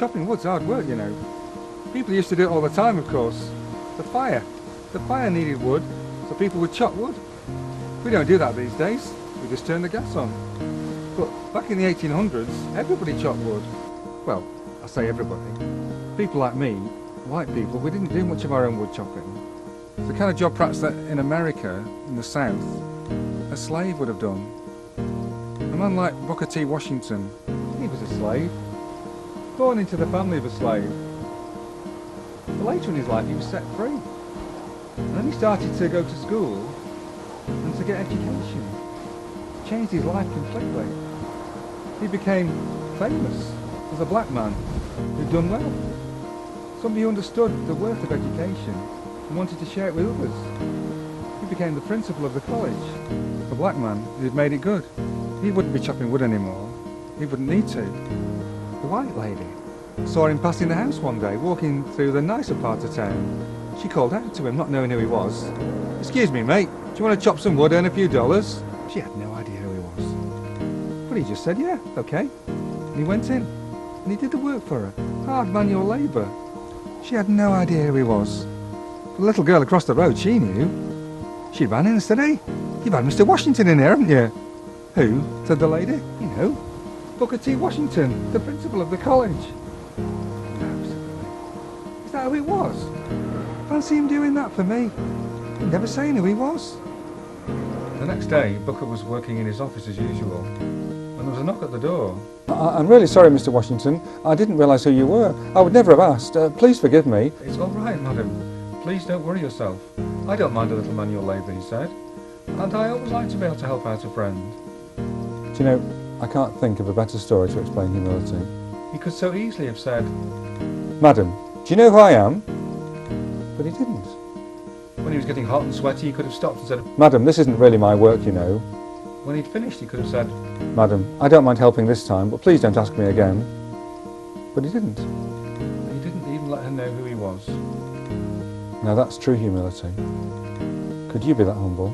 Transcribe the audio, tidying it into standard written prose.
chopping wood's hard work, you know. People used to do it all the time, of course. The fire needed wood, so people would chop wood. We don't do that these days. We just turn the gas on. But back in the 1800s, everybody chopped wood. Well, I say everybody. People like me, white people, we didn't do much of our own wood chopping. It's the kind of job perhaps that in America, in the South, a slave would have done. A man like Booker T. Washington, he was a slave, born into the family of a slave. But later in his life he was set free. And then he started to go to school and to get education. Changed his life completely. He became famous as a black man who'd done well. Somebody who understood the worth of education and wanted to share it with others. He became the principal of the college, a black man who'd made it good. He wouldn't be chopping wood anymore. He wouldn't need to. The white lady saw him passing the house one day, walking through the nicer part of town. She called out to him, not knowing who he was. "Excuse me, mate, do you want to chop some wood, earn a few dollars?" She had no idea who he was. But he just said, yeah, okay. And he went in, and he did the work for her. Hard manual labour. She had no idea who he was. But the little girl across the road, she knew. She ran in and said, "Hey, you've had Mr. Washington in here, haven't you?" "Who?" said the lady. "You know, Booker T. Washington, the principal of the college." "No," said the lady. "Is that who it was? Fancy him doing that for me. He'd never saying who he was." The next day, Booker was working in his office as usual, when there was a knock at the door. "I'm really sorry, Mr. Washington. I didn't realise who you were. I would never have asked. Please forgive me." "It's all right, madam. Please don't worry yourself. I don't mind a little manual labour," he said. "And I always like to be able to help out a friend." Do you know, I can't think of a better story to explain humility. He could so easily have said, "Madam, do you know who I am?" But he didn't. When he was getting hot and sweaty, he could have stopped and said, "Madam, this isn't really my work, you know." When he'd finished, he could have said, "Madam, I don't mind helping this time, but please don't ask me again." But he didn't. He didn't even let her know who he was. Now that's true humility. Could you be that humble?